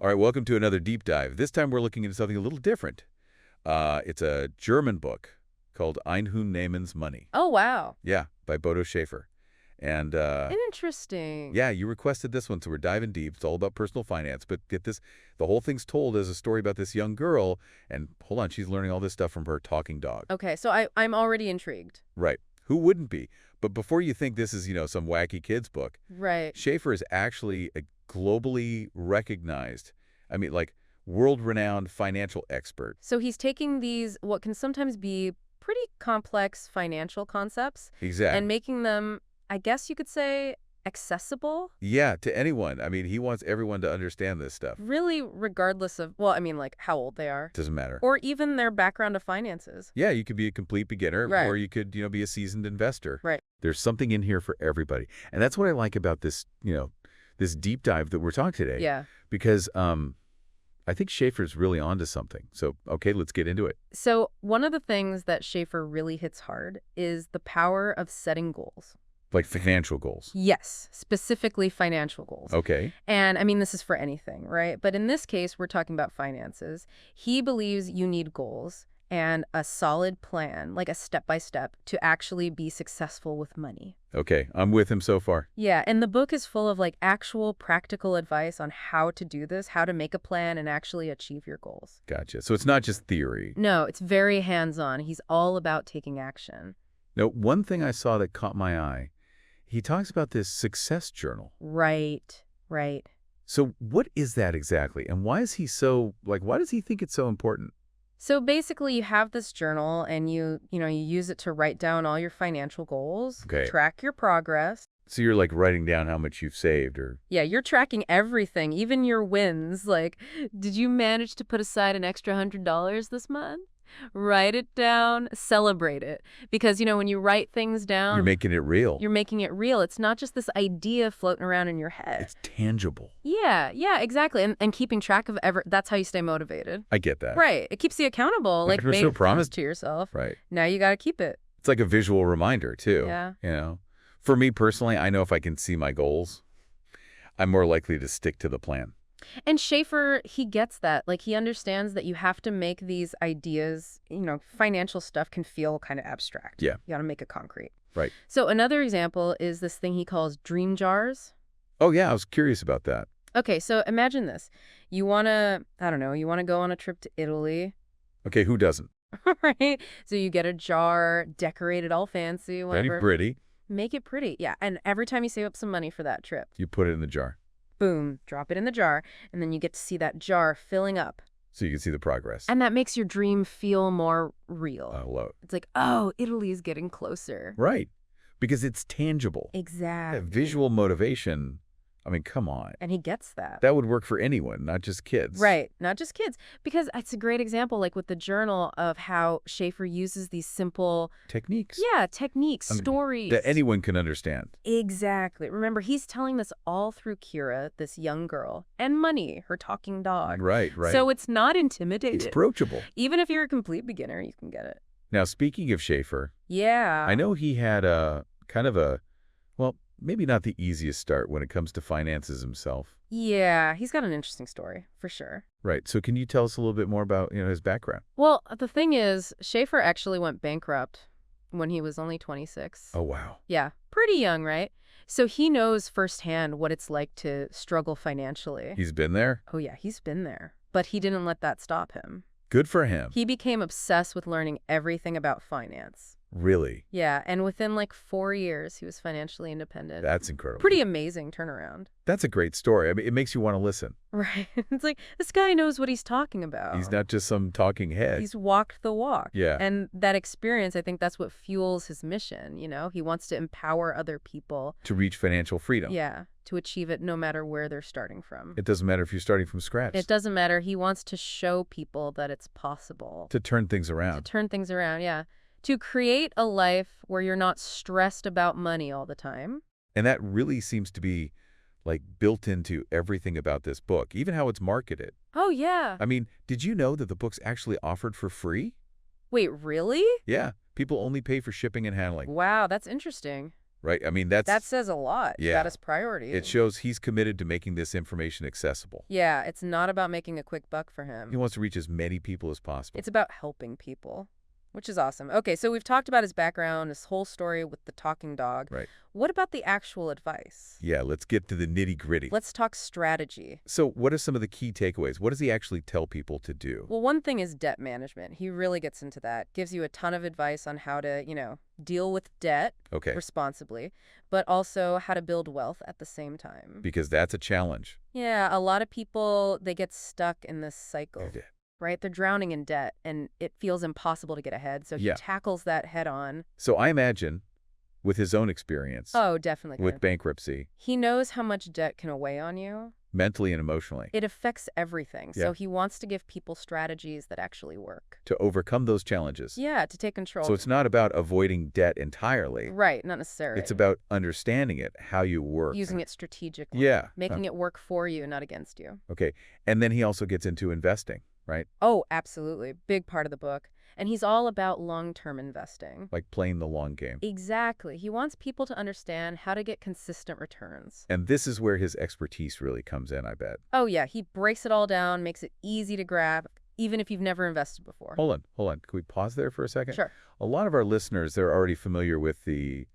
All right, welcome to another deep dive. This time we're looking into something a little different. It's a German book called Einhorn Nehmann's Money. Oh, wow. Yeah, by Bodo Schaefer. And Interesting. yeah, you requested this one, so we're diving deep. It's all about personal finance. But get this, the whole thing's told as a story about this young girl. And hold on, she's learning all this stuff from her talking dog. Okay, so I'm already intrigued. Right. Who wouldn't be? But before you think this is, some wacky kids book, Right. Schaefer is actually a globally recognized, like world-renowned financial expert. So he's taking these, what can sometimes be pretty complex financial concepts, Exactly. and making them, I guess you could say, accessible? Yeah, to anyone. He wants everyone to understand this stuff. Really, regardless of, well, like how old they are. Doesn't matter. Or even their background of finances. Yeah, you could be a complete beginner, Right. or you could, be a seasoned investor. Right. There's something in here for everybody. And that's what I like about this, this deep dive that we're talking today. Yeah. Because I think Schaefer's really onto something. So, okay, let's get into it. So one of the things that Schaefer really hits hard is the power of setting goals. Like financial goals. Yes, specifically financial goals. Okay. And this is for anything, right? But in this case, we're talking about finances. He believes you need goals and a solid plan, like a step-by-step, to actually be successful with money. Okay, I'm with him so far. Yeah, and the book is full of actual practical advice on how to do this, how to make a plan and actually achieve your goals. Gotcha. So it's not just theory. No, it's very hands-on. He's all about taking action. Now, one thing I saw that caught my eye, he talks about this success journal. Right, right. So what is that exactly? And why is he so, why does he think it's so important? So basically, you have this journal and you use it to write down all your financial goals, Okay. track your progress. So you're writing down how much you've saved or... Yeah, you're tracking everything, even your wins. Did you manage to put aside an extra $100 this month? Write it down, celebrate it. Because, when you write things down... You're making it real. You're making it real. It's not just this idea floating around in your head. It's tangible. Yeah, exactly. And keeping track of that's how you stay motivated. I get that. Right. It keeps you accountable. There's no promise to yourself. Right. Now you got to keep it. It's like a visual reminder, too. Yeah. For me personally, I know if I can see my goals, I'm more likely to stick to the plan. And Schaefer, he gets that. He understands that you have to make these ideas, financial stuff can feel kind of abstract. Yeah. You got to make it concrete. Right. So another example is this thing he calls dream jars. Oh, yeah. I was curious about that. Okay, so imagine this. You want to, you want to go on a trip to Italy. Okay, who doesn't? Right? So you get a jar, decorate it all fancy, whatever. Very pretty. Make it pretty. Yeah, and every time you save up some money for that trip, You put it in the jar. boom, drop it in the jar, and then you get to see that jar filling up. So you can see the progress. And that makes your dream feel more real. I love it. It's like, oh, Italy's getting closer. Right. Because it's tangible. Exactly. That visual motivation, come on. And he gets that. That would work for anyone, not just kids. Right. Not just kids. Because it's a great example, with the journal, of how Schaefer uses these simple... Techniques. Yeah, techniques, stories. That anyone can understand. Exactly. Remember, he's telling this all through Kira, this young girl, and Money, her talking dog. Right. So it's not intimidating. It's approachable. Even if you're a complete beginner, you can get it. Now, speaking of Schaefer, Yeah. I know he had a kind of a, maybe not the easiest start when it comes to finances himself. Yeah, he's got an interesting story, for sure. Right. So can you tell us a little bit more about, his background? Well, the thing is, Schaefer actually went bankrupt when he was only 26. Oh, wow. Yeah, pretty young, right? So he knows firsthand what it's like to struggle financially. He's been there? Oh, yeah, he's been there. But he didn't let that stop him. Good for him. He became obsessed with learning everything about finance. Really? Yeah, and within 4 years, he was financially independent. That's incredible. Pretty amazing turnaround. That's a great story. It makes you want to listen. Right. It's like, this guy knows what he's talking about. He's not just some talking head. He's walked the walk. Yeah. And that experience, I think that's what fuels his mission, He wants to empower other people. To reach financial freedom. Yeah, to achieve it no matter where they're starting from. It doesn't matter if you're starting from scratch. It doesn't matter. He wants to show people that it's possible. To turn things around. To turn things around, yeah. To create a life where you're not stressed about money all the time. And that really seems to be built into everything about this book, even how it's marketed. Oh, yeah. Did you know that the book's actually offered for free? Wait, really? Yeah. People only pay for shipping and handling. Wow, that's interesting. right? I mean, That says a lot yeah. about his priorities. It shows he's committed to making this information accessible. Yeah, it's not about making a quick buck for him. He wants to reach as many people as possible. It's about helping people, which is awesome. Okay, so we've talked about his background, his whole story with the talking dog. Right. What about the actual advice? Yeah, let's get to the nitty-gritty. Let's talk strategy. So what are some of the key takeaways? What does he actually tell people to do? Well, one thing is debt management. He really gets into that. Gives you a ton of advice on how to, deal with debt responsibly, but also how to build wealth at the same time. Because that's a challenge. Yeah, a lot of people, they get stuck in this cycle. Yeah. Right? They're drowning in debt, and it feels impossible to get ahead. So he tackles that head on. So I imagine, with his own experience, oh, definitely with bankruptcy, he knows how much debt can weigh on you. Mentally and emotionally. It affects everything. Yeah. So he wants to give people strategies that actually work. To overcome those challenges. Yeah, to take control. So it's not about avoiding debt entirely. Right, not necessarily. It's about understanding it, how you work. Using it strategically. Yeah. Making it work for you, not against you. Okay. And then he also gets into investing, right? Oh, absolutely. Big part of the book. And he's all about long-term investing. Like playing the long game. Exactly. He wants people to understand how to get consistent returns. And this is where his expertise really comes in, I bet. Oh, yeah. He breaks it all down, makes it easy to grab, even if you've never invested before. Hold on. Can we pause there for a second? Sure. A lot of our listeners, they're already familiar with the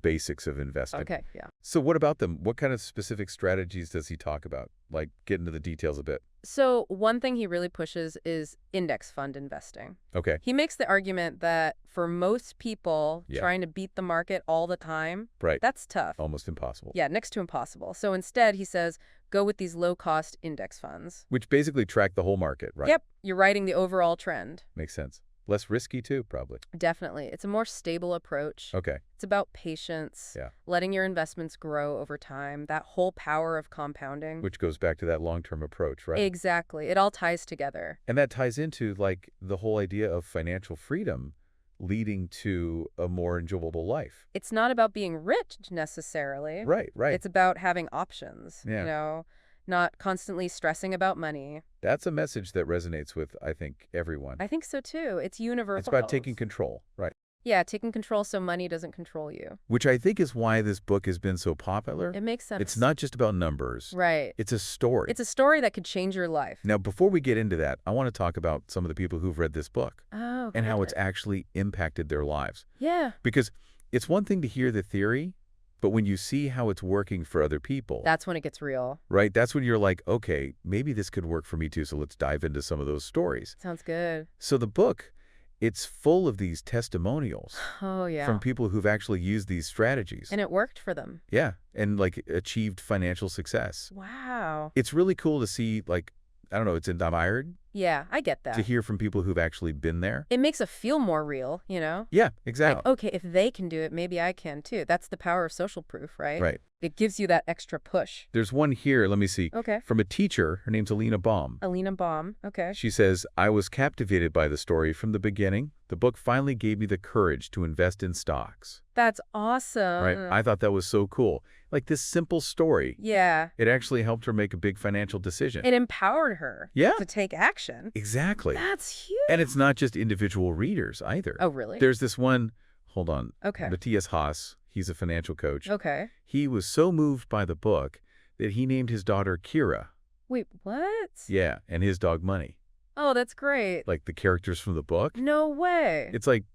basics of investing. Okay, yeah. So what about them? What kind of specific strategies does he talk about? Like, get into the details a bit. So one thing he really pushes is index fund investing. Okay. He makes the argument that for most people trying to beat the market all the time, right, that's tough. Almost impossible. Yeah, next to impossible. So instead, he says, go with these low-cost index funds. Which basically track the whole market, right? Yep, you're riding the overall trend. Makes sense. Less risky, too, probably. Definitely. It's a more stable approach. Okay. It's about patience, letting your investments grow over time, that whole power of compounding. Which goes back to that long-term approach, right? Exactly. It all ties together. And that ties into, like, the whole idea of financial freedom leading to a more enjoyable life. It's not about being rich, necessarily. Right. It's about having options, Yeah. Not constantly stressing about money. That's a message that resonates with, I think, everyone. I think so, too. It's universal. It's about taking control, right? Yeah, taking control so money doesn't control you. Which I think is why this book has been so popular. It makes sense. It's not just about numbers. Right. It's a story. It's a story that could change your life. Now, before we get into that, I want to talk about some of the people who've read this book. Oh, and how it's actually impacted their lives. Yeah. Because it's one thing to hear the theory, but when you see how it's working for other people. That's when it gets real. Right? That's when you're like, okay, maybe this could work for me too, so let's dive into some of those stories. Sounds good. So the book, it's full of these testimonials. Oh, yeah. From people who've actually used these strategies. And it worked for them. Yeah. And like achieved financial success. Wow. It's really cool to see, like, I don't know, it's inspired. Yeah, I get that. To hear from people who've actually been there. It makes it feel more real, Yeah, exactly. Like, okay, if they can do it, maybe I can too. That's the power of social proof, right? Right. It gives you that extra push. There's one here, let me see. Okay. From a teacher, her name's Alina Baum. Alina Baum, okay. She says, I was captivated by the story from the beginning. The book finally gave me the courage to invest in stocks. That's awesome. Right? I thought that was so cool. Like this simple story. Yeah. It actually helped her make a big financial decision. It empowered her. Yeah. To take action. Exactly. That's huge. And it's not just individual readers either. Oh, really? There's this one, hold on. Okay. Matthias Haas, he's a financial coach. Okay. He was so moved by the book that he named his daughter Kira. Wait, what? Yeah, and his dog Money. Oh, that's great. Like the characters from the book. No way. It's like,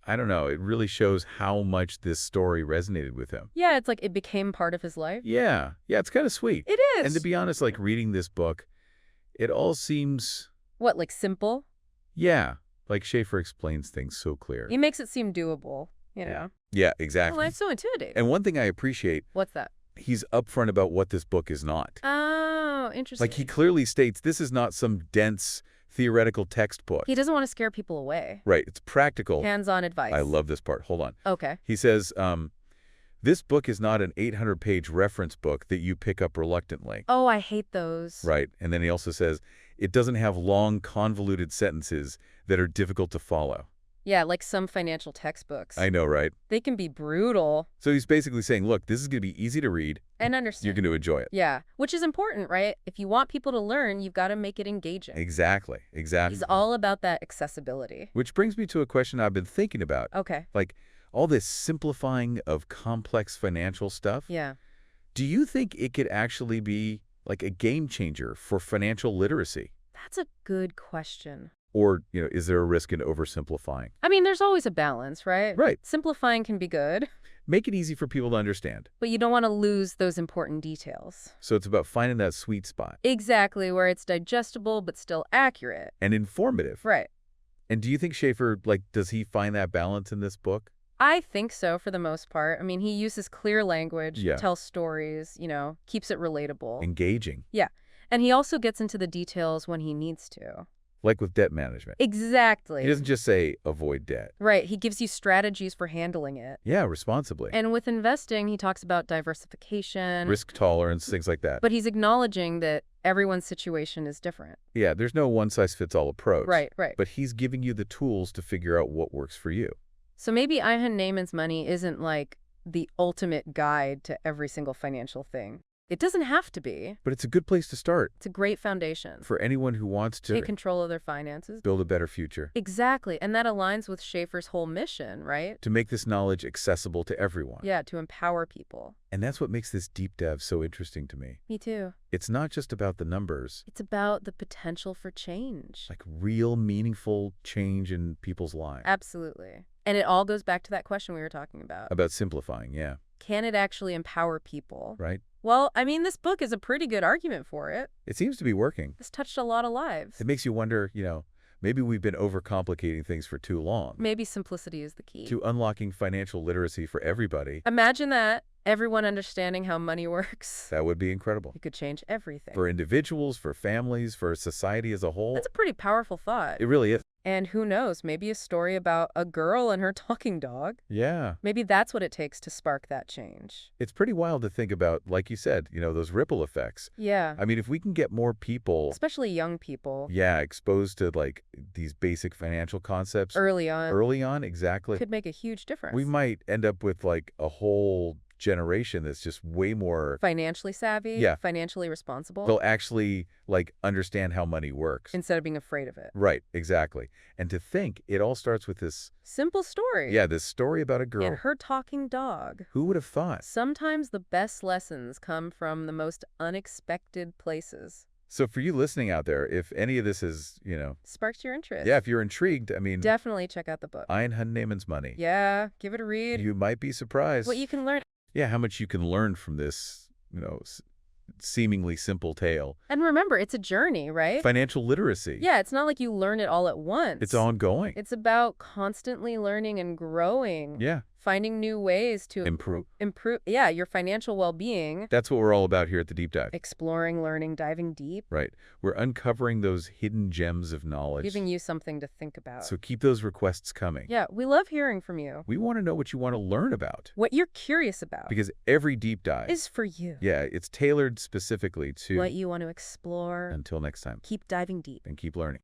I don't know, it really shows how much this story resonated with him. Yeah, it's like it became part of his life. Yeah, it's kind of sweet. It is. And to be honest, like reading this book, it all seems... What, like simple? Yeah, like Schaefer explains things so clear. He makes it seem doable, Yeah, exactly. Well, that's so intimidating. And one thing I appreciate... What's that? He's upfront about what this book is not. Oh, interesting. Like he clearly states this is not some dense theoretical textbook. He doesn't want to scare people away. Right, it's practical. Hands-on advice. I love this part. Hold on. Okay. He says, this book is not an 800-page reference book that you pick up reluctantly. Oh, I hate those. Right, and then he also says, it doesn't have long, convoluted sentences that are difficult to follow. Yeah, like some financial textbooks. I know, right? They can be brutal. So he's basically saying, look, this is going to be easy to read. And understand. You're going to enjoy it. Yeah, which is important, right? If you want people to learn, you've got to make it engaging. Exactly. He's all about that accessibility. Which brings me to a question I've been thinking about. Okay. Like, all this simplifying of complex financial stuff. Yeah. Do you think it could actually be like a game changer for financial literacy? That's a good question. Or, is there a risk in oversimplifying? I mean, there's always a balance, right? Right. Simplifying can be good, Make it easy for people to understand. but you don't want to lose those important details. So it's about finding that sweet spot. Exactly, where it's digestible but still accurate. And informative. Right. And do you think Schaefer, does he find that balance in this book? I think so for the most part. I mean, he uses clear language, Yeah. tells stories, keeps it relatable. Engaging. Yeah. And he also gets into the details when he needs to. Like with debt management. Exactly. He doesn't just say avoid debt. Right. He gives you strategies for handling it. Yeah, responsibly. And with investing, he talks about diversification. Risk tolerance, things like that. But he's acknowledging that everyone's situation is different. Yeah, there's no one-size-fits-all approach. Right, right. But he's giving you the tools to figure out what works for you. So maybe Ihan Neyman's Money isn't like the ultimate guide to every single financial thing. It doesn't have to be. But it's a good place to start It's a great foundation. for anyone who wants to Take control of their finances. build a better future. Exactly. And that aligns with Schaefer's whole mission, right? To make this knowledge accessible to everyone. Yeah, to empower people. And that's what makes this deep dive so interesting to me. Me too. It's not just about the numbers. It's about the potential for change. Like real meaningful change in people's lives. Absolutely. And it all goes back to that question we were talking about. About simplifying, yeah. Can it actually empower people? Right? Well, I mean, this book is a pretty good argument for it. It seems to be working. This touched a lot of lives. It makes you wonder, maybe we've been overcomplicating things for too long. Maybe simplicity is the key. To unlocking financial literacy for everybody. Imagine that. Everyone understanding how money works. That would be incredible. It could change everything. For individuals, for families, for society as a whole. That's a pretty powerful thought. It really is. And who knows, maybe a story about a girl and her talking dog. Yeah. Maybe that's what it takes to spark that change. It's pretty wild to think about, like you said, those ripple effects. Yeah. I mean, if we can get more people, Especially young people. yeah, exposed to these basic financial concepts Early on. Exactly. Could make a huge difference. We might end up with a whole generation that's just way more Financially savvy. Yeah. Financially responsible. they'll actually understand how money works. Instead of being afraid of it. Right, exactly. And to think it all starts with this, Simple story. yeah, this story about a girl. And her talking dog. Who would have thought? Sometimes the best lessons come from the most unexpected places. So for you listening out there, if any of this is, Sparks your interest. yeah, if you're intrigued, I mean, Definitely check out the book. Ein Neyman's Money. Yeah, give it a read. You might be surprised. What you can learn. Yeah, how much you can learn from this, seemingly simple tale. And remember, it's a journey, right? Financial literacy. Yeah, it's not like you learn it all at once. It's ongoing. It's about constantly learning and growing. Yeah. Finding new ways to Improve. Yeah, your financial well-being. That's what we're all about here at the Deep Dive. Exploring, learning, diving deep. Right. We're uncovering those hidden gems of knowledge. Giving you something to think about. So keep those requests coming. Yeah, we love hearing from you. We want to know what you want to learn about. What you're curious about. Because every Deep Dive is for you. Yeah, it's tailored specifically to What you want to explore. Until next time. Keep diving deep. And keep learning.